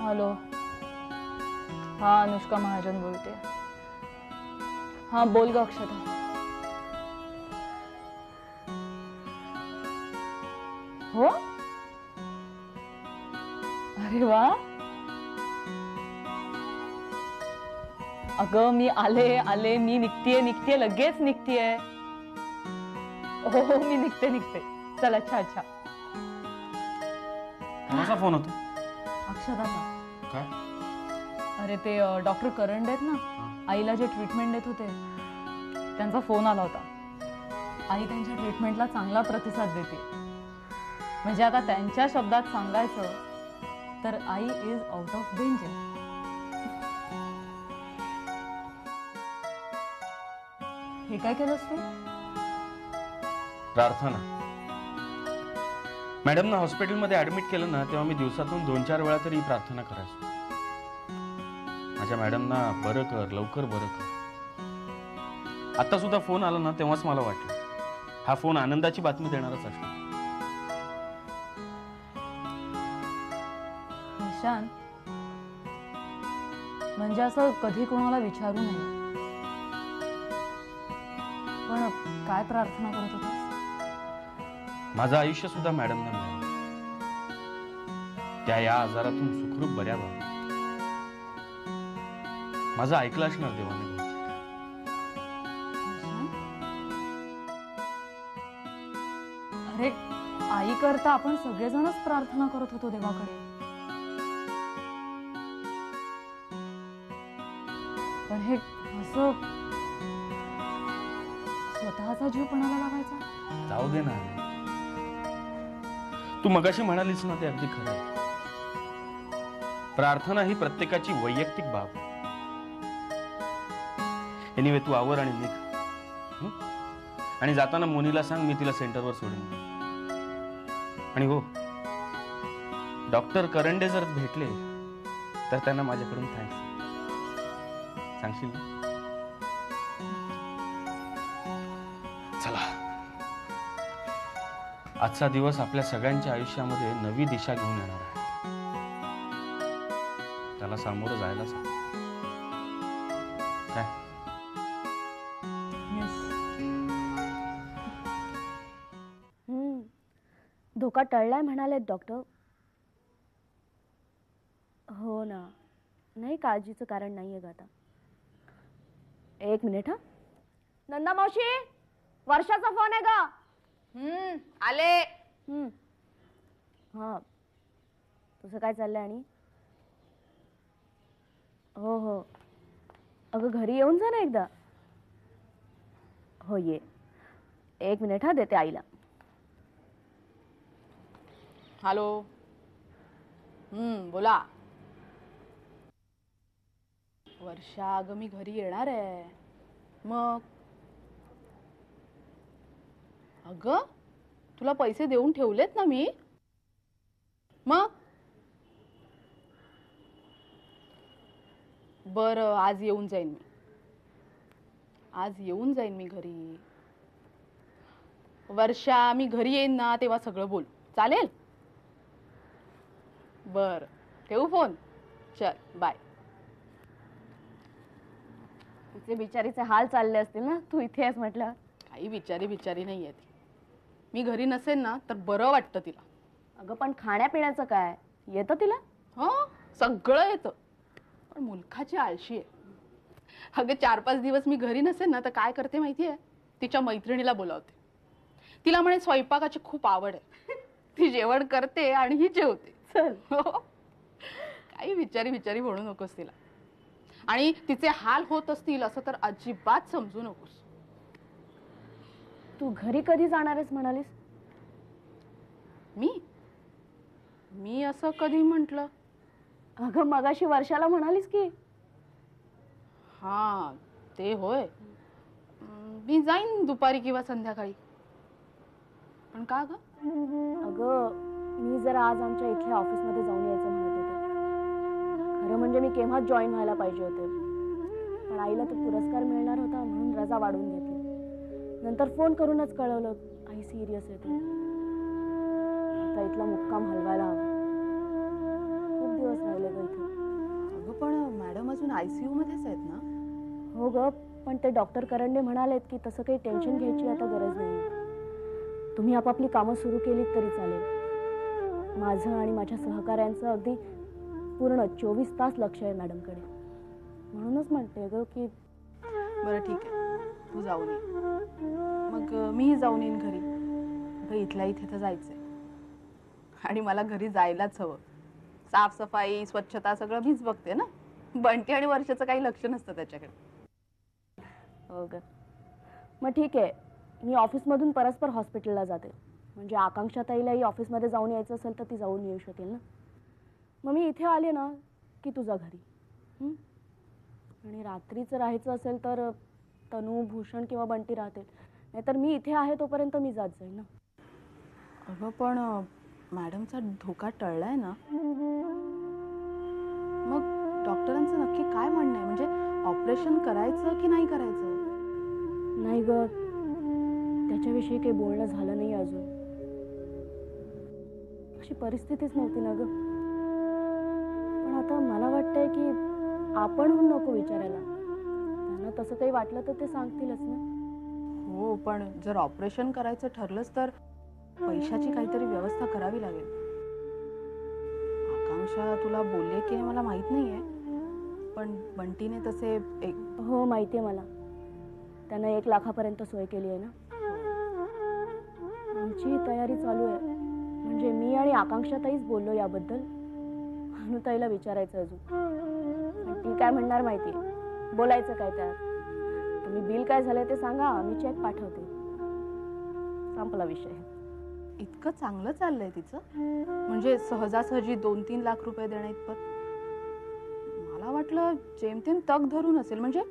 Hello, हाँ अनुष्का महाजन बोलते. हाँ बोल ग अक्षता. हो, अरे वा. अगं मी आले मी निघतीये लगेच निघतीये. हो मी निघते. चल अच्छा. कोणाचा फोन होता? अक्षताचा. काय? अरे ते डॉक्टर करंडे आहेत ना, आईला जे ट्रीटमेंट देत होते त्यांचा फोन आला होता. आई त्यांच्या ट्रीटमेंटला चांगला प्रतिसाद देते. म्हणजे आता त्यांच्या शब्दात सांगायचं तर I is out of danger. हे काय केलंस तू? प्रार्थना. मॅडमना हॉस्पिटलमध्ये ऍडमिट केलं ना, तेव्हा मी दिवसातून 2-4 वेळा तरी प्रार्थना करायचो. माझ्या मॅडमना बरं कर, लवकर बरं कर. आता सुद्धा फोन आला ना, तेव्हाच मला वाटलं हा फोन आनंदाची बातमी देणारच असतो. निशांत, म्हणजे असं कधी कोणाला विचारू नये, पण काय प्रार्थना करत होतास? माझं आयुष्य सुद्धा मॅडमना मिळालं. त्या या आजारातून सुखरूप बऱ्या व्हाव्या. माझं ऐकलं असणार देवाने. अरे आई करता आपण सगळेजणच प्रार्थना करत होतो देवाकडे. पण हे असं स्वतःचा जीव कोणाला लावायचा? जाऊ दे ना. तू मगाशी म्हणालीस ना, ते अगदी खरं आहे. प्रार्थना ही प्रत्येकाची वैयक्तिक बाब. एनिवे तू आवर आणि निघ. आणि जाताना मोनीला सांग मी तिला सेंटरवर सोडेन. आणि हो, डॉक्टर करंडे जर भेटले तर त्यांना माझ्याकडून थँक्स सांगशील ना? चला, आजचा दिवस आपल्या सगळ्यांच्या आयुष्यामध्ये नवी दिशा घेऊन येणार आहे. त्याला सामोरं जायला सांग. काय? धोका टळलाय म्हणालेत डॉक्टर. हो ना, नाही काळजीचं कारण नाहीये ग आता. एक मिनिट. हा नंदा मावशी, वर्षाचा फोन आहे ग. आले. हा, तुझं काय चाललंय? आणि हो अगं घरी येऊन जा ना एकदा. हो ये. एक मिनिट. हा देते आईला. हॅलो. बोला. वर्षा, अगं मी घरी येणार आहे. मग अगं तुला पैसे देऊन ठेवलेत ना मी. मग बरं, आज येऊन जाईन मी घरी. वर्षा, मी घरी येईन ना तेव्हा सगळं बोल. चालेल? बर, ठेवू फोन. चल बाय. तिचे बिचारीचे हाल चालले असतील ना, तू इथे आहेस म्हटलं. काही बिचारी नाही आहे ती. मी घरी नसेन ना तर बरं वाटतं तिला. अगं पण खाण्यापिण्याचं काय येतं तिला? हो, सगळं येतं. पण मुलखाची आळशी आहे. अगं 4-5 दिवस मी घरी नसेन ना तर काय करते माहितीये? तिच्या मैत्रिणीला बोलावते. तिला म्हणे स्वयंपाकाची खूप आवड आहे. ती जेवण करते आणि ही जेवते. चल. काही बिचारी म्हणू नकोस तिला. आणि तिचे हाल होत असतील असं तर अजिबात समजू नकोस. तू घरी कधी जाणार आहेस म्हणालीस? मी असं कधी म्हंटल? अगं मगाशी वर्षाला म्हणालीस की. हा ते होय. मी जाईन दुपारी किंवा संध्याकाळी. पण का ग? अगं मी जरा आज आमच्या इथल्या ऑफिसमध्ये जाऊन यायचं म्हणत होते. खरं म्हणजे मी केव्हाच जॉईन व्हायला पाहिजे होते, पण आईला तो पुरस्कार मिळणार होता म्हणून रजा वाढवून घेतली. नंतर फोन करूनच कळवलं आई सिरियस आहे. आता इथला मुक्काम हलवायला हवा. खूप दिवस राहिले ग इथे. ICU मध्येच आहेत ना? हो ग, पण ते डॉक्टर करंडे म्हणालेत की तसं काही टेन्शन घ्यायची आता गरज नाही. तुम्ही आपापली कामं सुरू केलीत तरी चालेल. माझं आणि माझ्या सहकाऱ्यांचं अगदी पूर्ण 24 तास लक्ष आहे मॅडमकडे. म्हणूनच म्हणते ग की बरं ठीक आहे, तू जाऊन ये. मग मीही जाऊन येईन घरी. अगं इथल्या इथे तर जायचंय आणि मला घरी जायलाच हवं. साफसफाई स्वच्छता सगळं मीच बघते ना. बंटी आणि वर्षाचं काही लक्ष नसतं त्याच्याकडे. हो ग, मग ठीक आहे, मी ऑफिसमधून परस्पर हॉस्पिटलला जाते. म्हणजे आकांक्षा ताईलाही ऑफिसमध्ये जाऊन यायचं असेल तर ती जाऊन येऊ शकेल ना. मग मी इथे आले ना की तुझा घरी. आणि रात्रीचं राहायचं असेल तर तनू, भूषण किंवा बंटी राहतील. नाहीतर मी इथे आहे तोपर्यंत मी जात जाईल ना. अगं पण मॅडमचा धोका टळलाय ना? मग डॉक्टरांचं नक्की काय म्हणणं आहे? म्हणजे ऑपरेशन करायचं की नाही करायचं? नाही ग, त्याच्याविषयी काही बोलणं झालं नाही अजून. अशी परिस्थितीच नव्हती ना ग. पण आता मला वाटतंय की आपणहून नको विचारायला. त्यांना तसं काही वाटलं तर ते सांगतीलच ना. हो, पण जर ऑपरेशन करायचं ठरलंच तर पैशाची काहीतरी व्यवस्था करावी लागेल. आकांक्षा तुला बोलले की मला माहित नाहीये, पण बंटीने तसे हो माहिती आहे मला. त्यानं 1 लाखापर्यंत सोय केली आहे ना. आमची तयारी चालू आहे. म्हणजे मी आणि आकांक्षा ताईच बोललो याबद्दल. अनुताईला विचारायचं अजून. पण ती काय म्हणणार माहिती आहे. बोलायचं काय त्यात. तुम्ही बिल काय झालंय ते सांगा, मी चेक पाठवते. संपला विषय. इतकं चांगलं चाललंय तिचं? म्हणजे सहजासहजी 2-3 लाख रुपये देण्या इतपत? मला वाटलं जेमतेम तग धरून असेल. म्हणजे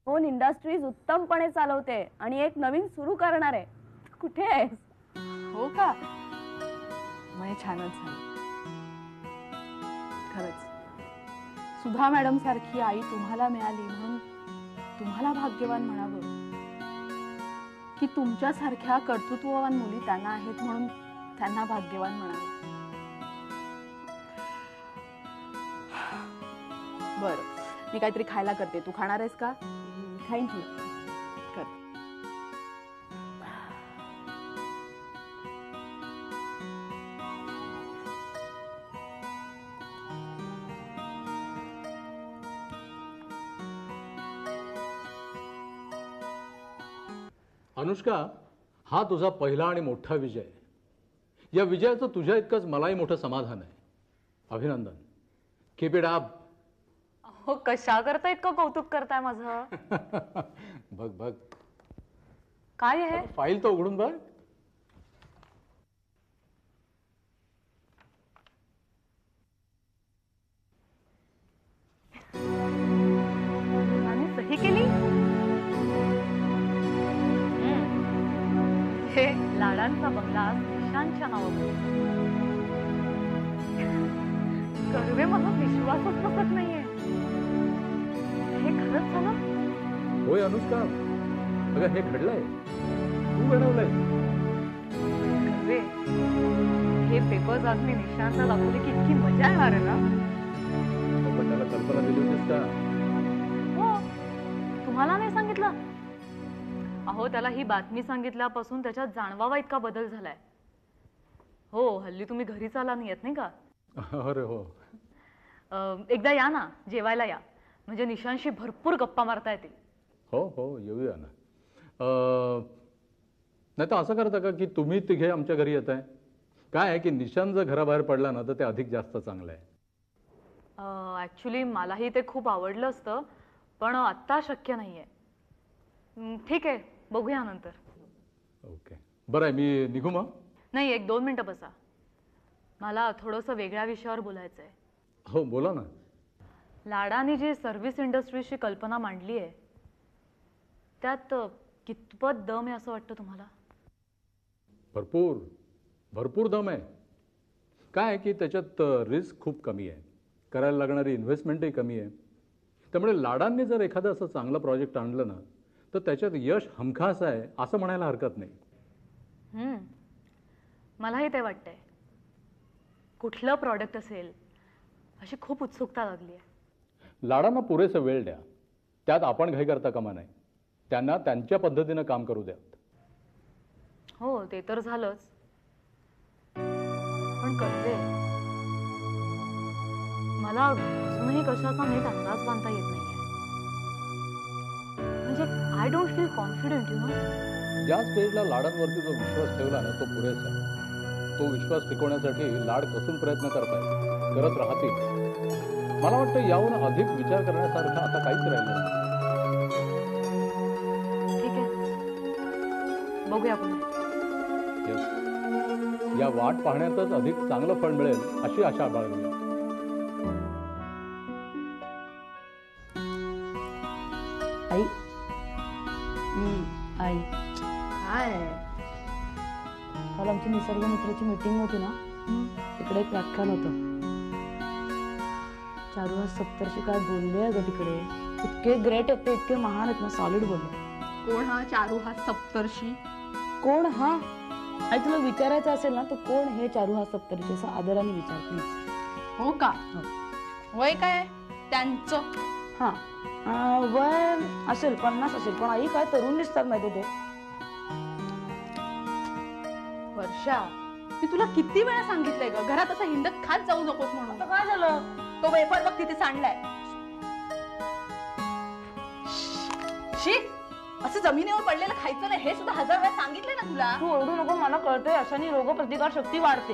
फोन इंडस्ट्रीज उत्तमपणे चालवते आणि एक नवीन सुरू करणार आहे. कुठे आहेस? हो का? म्हणजे छानच झालं. खरंच सुधा मॅडम सारखी आई तुम्हाला मिळाली म्हणून तुम्हाला भाग्यवान म्हणावं, की तुमच्यासारख्या कर्तृत्ववान मुली त्यांना आहेत म्हणून त्यांना भाग्यवान म्हणावं. बरं, मी काहीतरी खायला करते. तू खाणार आहेस का? खाईन की. कर. अनुष्का, हा तुझा पहिला आणि मोठा विजय आहे. या विजयाचं तुझ्या इतकंच मलाही मोठं समाधान आहे. अभिनंदन. Keep it up. हो, कशा करता इतकं कौतुक करताय माझं? बघ बघ, काय आहे? फाईल तर उघडून बघ. आणि सही केली? हे लाडांचा बंगला निशांतच्या नावावर. कर्वे, मला विश्वासच बसत नाहीये. हे खरंच झालं? होय अनुष्का, अगं हे घडलंय. तू बनवलंय. कर्वे, हे पेपर्स आज मी निशांतला दाखवले की इतकी मजा येणार आहे ना. पण त्याला कल्पना दिली होतीस का? हो, तुम्हाला नाही सांगितलं? अहो, त्याला ही बातमी सांगितल्यापासून त्याच्यात जाणवावा इतका बदल झालाय. हो, हल्ली तुम्ही घरीच आला नाही येत नाही का? अरे हो. एकदा या ना, जेवायला या. म्हणजे निशांशी भरपूर गप्पा मारता येतील. हो हो, येऊया ना. नाही तर असं करता का की तुम्ही तिघे आमच्या घरी येत आहे? काय आहे की निशांत जर घराबाहेर पडला ना तर ते अधिक जास्त चांगलं आहे. ॲक्च्युली मलाही ते खूप आवडलं असतं, पण आत्ता शक्य नाही आहे. ठीक आहे, बघूया नंतर. ओके, बरं आहे. मी निघू मग? नाही, 1-2 मिनटं बसा. मला थोडंसं वेगळ्या विषयावर बोलायचं आहे. हो, बोला ना. लाडाने जी सर्व्हिस इंडस्ट्रीची कल्पना मांडली आहे त्यात कितपत दम आहे असं वाटतं तुम्हाला? भरपूर भरपूर दम आहे. काय आहे की त्याच्यात रिस्क खूप कमी आहे. करायला लागणारी इन्व्हेस्टमेंटही कमी आहे. त्यामुळे लाडांनी जर एखादं असं चांगलं प्रोजेक्ट आणलं ना तर त्याच्यात यश हमखास आहे असं म्हणायला हरकत नाही. मलाही ते वाटतंय. कुठलं प्रॉडक्ट असेल अशी खूप उत्सुकता लागली आहे. लाडांना पुरेसा वेळ द्या. त्यात आपण घाई करता कामा नाही. त्यांना त्यांच्या पद्धतीनं काम करू द्या. हो ते तर झालंच, पण करते. मला अजूनही कशाचा नीट अंदाज बांधता येत नाहीये. म्हणजे I don't feel confident you know. या स्टेजला लाडांवरती जो विश्वास ठेवला ना तो पुरेसा आहे. तो विश्वास टिकवण्यासाठी लाड कसून प्रयत्न करतायत, करत राहतील. मला वाटतं याहून अधिक विचार करण्यासारखं आता काहीच राहिलं नाही. ठीक आहे, बघूया आपण. Yes. या वाट पाहण्यातच अधिक चांगलं फळ मिळेल अशी आशा बाळगूया. आई आई काय काल आमची निसर्ग मित्राची मीटिंग होती ना, तिकडे एक व्याख्यान होतं. चारुहास सप्तर्षी काय बोलले ग तिकडे. इतके ग्रेट आहेत ते, इतके महान आहेत ना, सॉलिड बोलले. कोण हा चारुहास सप्तर्षी? कोण हा? आई तुला विचारायचं असेल ना तर कोण हे चारुहास सप्तर्षी असं आदराने विचार प्लीज. हो का? वय काय त्यांचं? हा वय असेल 50 असेल, पण आई काय तरुण दिसतात माहिती ते. वर्षा, मी तुला किती वेळा सांगितलंय ग घरात असं हिंडत खात जाऊ नकोस म्हणून. आता काय झालं? तो वेफर बघ तिथे सांडलाय. शी, असं जमिनीवर पडलेलं खायचं नाही हे सुद्धा 1000 वेळा सांगितलंय ना तुला. तू ओरडू नको, मला कळतंय अशाने रोग प्रतिकार शक्ती वाढते.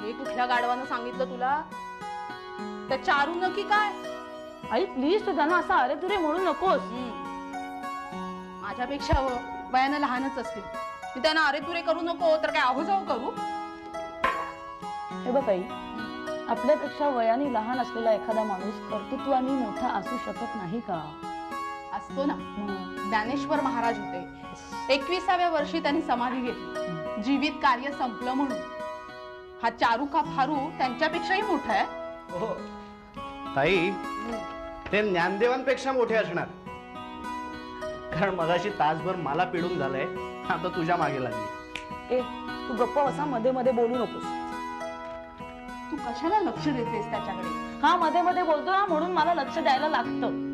हे कुठल्या गाढवानं सांगितलं तुला? त्या चारू की काय? आई प्लीज तू त्यांना असं अरे तुरे म्हणू नकोस. माझ्यापेक्षा वयानं लहानच असतील, मी त्यांना अरे तुरे करू नको तर काय आहो जाऊ करू? हे बघ आई, आपल्यापेक्षा वयाने लहान असलेला एखादा माणूस कर्तृत्वाने मोठा असू शकत नाही का? असतो ना. ज्ञानेश्वर महाराज होते, 21व्या वर्षी त्यांनी समाधी घेतली. जीवित कार्य संपलं म्हणून. हा चारू का फारू त्यांच्यापेक्षाही मोठा आहे. हो ताई, ते ज्ञानदेवांपेक्षा मोठे असणार. कारण मगाशी तासभर मला पिडून झालंय, आता तुझ्या मागे लागली. ए तू गप्प बसा, मध्ये मध्ये बोलू नकोस. तू कशाला लक्ष देतेस त्याच्याकडे? हा मध्ये मध्ये बोलतो ना म्हणून मला लक्ष द्यायला लागतं.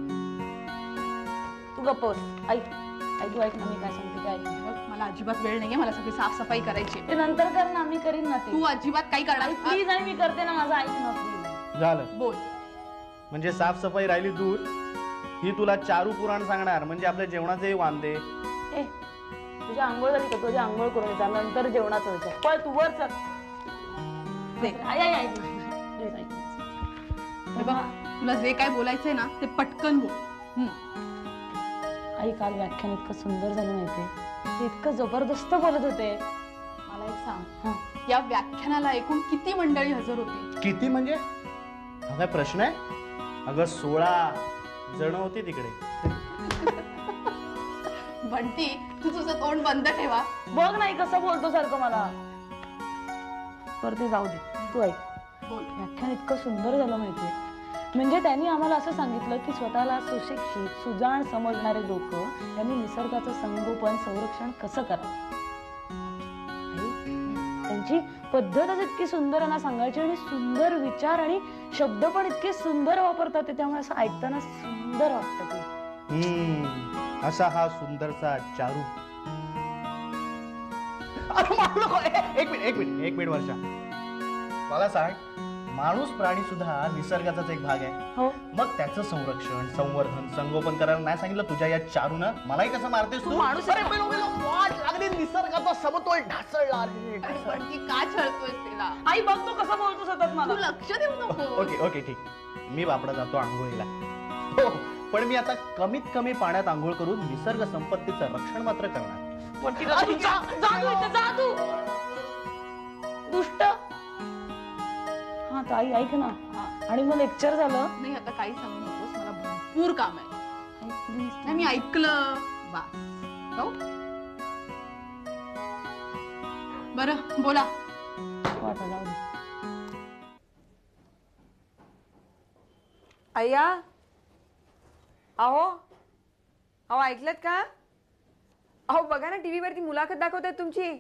तू गप्प बस. आई आई तू ऐक ना, मी काय सांगते काय ऐक. मला अजिबात वेळ नाहीये, मला सगळी साफसफाई करायची. ते नंतर कर ना, मी करीन ना ते. तू अजिबात काही करणार प्लीज आई, मी करते ना, माझं ऐक ना प्लीज. झालं बोल. म्हणजे साफसफाई राहिली दूर, ही तुला चारू पुराण सांगणार म्हणजे आपल्या जेवणाचे वांदे. ए तुझी आंघोळ झाली का? तुझी आंघोळ करून जा, नंतर जेवणाचं विचार. पण तू वर चल. आई आई आई प्लीज ऐक. हे बघ, तुला जे काय बोलायचंय ना ते पटकन बोल. आई काल व्याख्यान इतकं सुंदर झालं माहितीये, ते इतकं जबरदस्त बोलत होते. मला एक सांग, हा या व्याख्यानाला एकूण किती मंडळी हजर होती? किती म्हणजे? हा काय प्रश्न आहे? अगं 16 जण होती तिकडे. बंटी, तू तुझं तोंड बंद ठेवा. बघ नाही कसं बोलतो सारखं मला. पर ते जाऊ दे, तू ऐक. बोल. व्याख्यान इतकं सुंदर झालं माहितीये, म्हणजे त्यांनी आम्हाला असं सांगितलं की स्वतःला सुशिक्षित सुजाण समजणारे लोक यांनी निसर्गाचं संगोपन संरक्षण कसं करावं. त्यांची पद्धतच इतकी सुंदर आहे ना सांगायची, आणि सुंदर विचार आणि शब्द पण इतके सुंदर वापरतात ते, त्यामुळे असं ऐकताना सुंदर वाटतं ते. असा हा सुंदरचा चारू. अरे मारू नको. एक मिनिट वर्षा, मला सांग, माणूस प्राणी सुद्धा निसर्गाचाच एक भाग आहे. हो मग त्याचं संरक्षण संवर्धन संगोपन करायला नाही सांगितलं तुझ्या या चारूनं? मलाही कसं मारतेस तू? माणूस आहे. वाट लागली, निसर्गाचा समतोल ढासळला. अरे बंटी, का छळतोयस तिला? आई बघ तो कसं बोलतो सतत मला. तू लक्ष देऊ नको. ओके ठीक, मी बापडा जातो आंघोळीला. हो, पण मी आता कमीत कमी पाण्यात आंघोळ करून निसर्ग संपत्तीचं रक्षण मात्र करणार. दुष्ट. हा तर आई ऐक ना, आणि मग लेक्चर झालं. नाही आता काही सांगू नकोस, मला भरपूर काम आहे. आई प्लीज. नाही मी ऐकलं बस. हो बरं बोला. वाटा जाऊ दे. अय्या, अहो ऐकलत का? अहो बघा ना, टीव्ही वरती मुलाखत दाखवतात तुमची.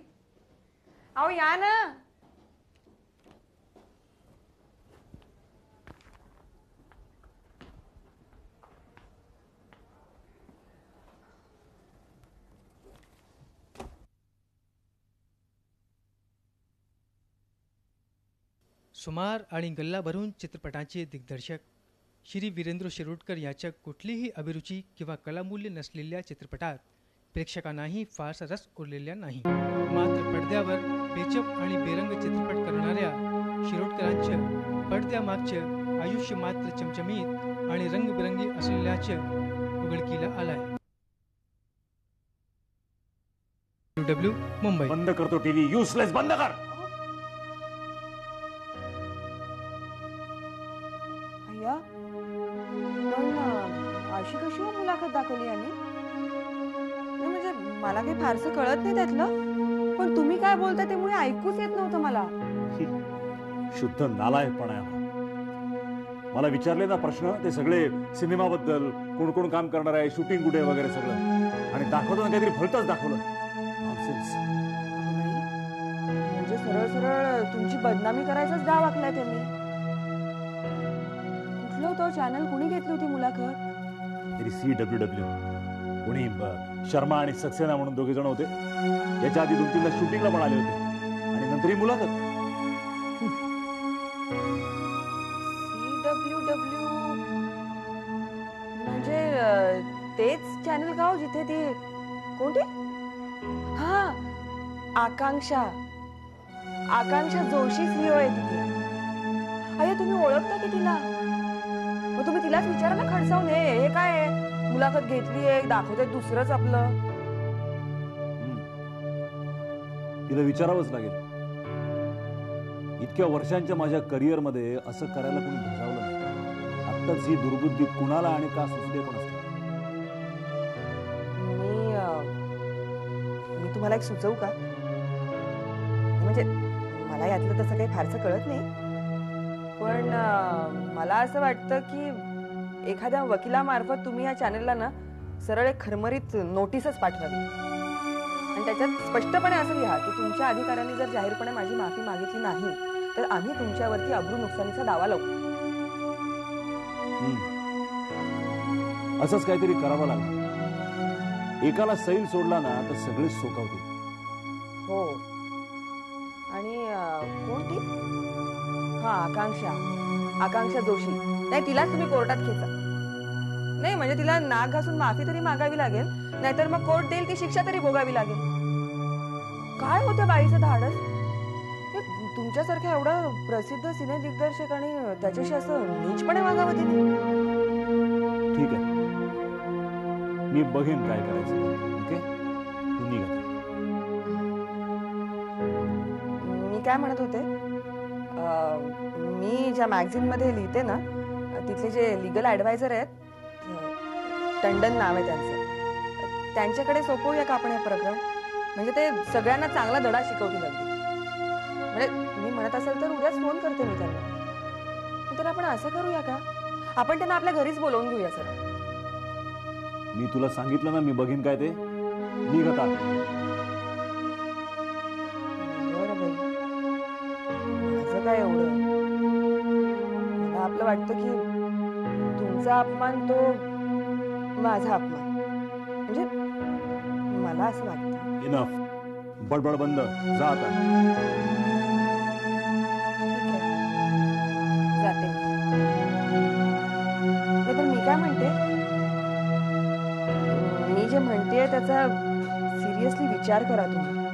अहो या ना. सुमार आणि गल्ला भरून चित्रपटांचे दिग्दर्शक श्री वीरेंद्र शिरोडकर याच्या कुठलीही अभिरुची किंवा कलामूल्य नसलेल्या चित्रपटात प्रेक्षकांनाही फारसा रस उरलेला नाही. मात्र पडद्यावर पेचप आणि बेरंग चित्रपट करणाऱ्या शिरोडकरांचं पडद्यामागचं आयुष्य मात्र चमचमीत आणि रंगबिरंगी असलेल्याचं उघडकीला आलंय. डब्ल्यू मुंबई. बंद करतो टीव्ही. युसलेस बंद कर. अय्या पण अशी कशी हो मुलाखत दाखवली यांनी? नाही म्हणजे मला काही फारसं कळत नाही त्यातलं, पण तुम्ही काय बोलता ते मुळे ऐकूच येत नव्हतं मला. शुद्ध नालायकपणा आहे. मला विचारले ना प्रश्न ते सगळे सिनेमाबद्दल, कोण कोण काम करणार आहे, शूटिंग कुठे वगैरे सगळं, आणि दाखवताना काहीतरी भलतंच दाखवलं. नॉनसेन्स. म्हणजे सरळ सरळ तुमची बदनामी करायचाच डाव आखलाय त्यांनी. कुठलं होतं चॅनल, कुणी घेतली होती मुलाखत? तरी CWW कोणी शर्मा आणि सक्सेना म्हणून दोघे जण होते. याच्या आधी 2-3दा शूटिंगला पण आले होते आणि नंतर ही मुलाखत. CWW म्हणजे तेच चॅनल का हो जिथे ती कोणती? हा, आकांक्षा जोशी CEO आहे तिथे. अय्या तुम्ही ओळखता की तिला? मग तुम्ही तिलाच विचारा ना खडसावून, हे काय आहे, मुलाखत घेतलीये, दाखवते दुसरंच आपलं. तिला विचारावंच लागेल. इतक्या वर्षांच्या माझ्या करिअरमध्ये असं करायला कोणी धजावलं नाही. आत्ताच ही दुर्बुद्धी कुणाला आणि का सुचले पण असते. मी तुम्हाला एक सुचवू का? म्हणजे मला यातलं तसं काही फारसं कळत नाही, पण मला असं वाटतं की एखाद्या वकिलामार्फत तुम्ही या चॅनलला ना सरळ एक खरमरीत नोटीसच पाठवावी आणि त्याच्यात स्पष्टपणे असं लिहा की तुमच्या अधिकाऱ्यांनी जर जाहीरपणे माझी माफी मागितली नाही तर आम्ही तुमच्यावरती अब्रू नुकसानीचा दावा लावू. असंच काहीतरी करावं लागलं. एकाला सैल सोडला ना तर सगळेच सोकावतील. हो. आणि कोणती? हा, आकांक्षा जोशी. नाही, तिलाच तुम्ही कोर्टात खेचा. नाही म्हणजे तिला नाक घासून माफी तरी मागावी लागेल, नाहीतर मग कोर्ट देईल ती शिक्षा तरी भोगावी लागेल. काय होतं बाईचं धाडस? तुमच्यासारख्या एवढा प्रसिद्ध सिने दिग्दर्शक आणि त्याच्याशी असं नीचपणे वागावं तिने. ठीक आहे, मी बघेन काय करायचं. ओके, तू निघा. मी काय म्हणत होते, मी ज्या मॅगझिन मध्ये लिहिते ना तिथले जे लिगल ऍडवायझर आहेत, टंडन नाव आहे त्यांचं, त्यांच्याकडे सोपवूया का आपण हे प्रकरण? म्हणजे ते सगळ्यांना चांगला धडा शिकवतील अगदी. म्हणजे तुम्ही म्हणत असाल तर उद्याच फोन करते मी त्यांना. तर आपण असं करूया का, आपण त्यांना आपल्या घरीच बोलवून घेऊया सर. मी तुला सांगितलं ना मी बघीन काय ते. निघ आता. बरं बाई, माझं काय एवढं. मला आपलं वाटतं की तुमचा अपमान तो माझा अपमान. म्हणजे मला असं वाटतं. इनफ. बडबड बंद. जा आता. ठीक आहे, जाते. पण मी काय म्हणते, मी जे म्हणतेय त्याचा सिरियसली विचार करा तुम्ही.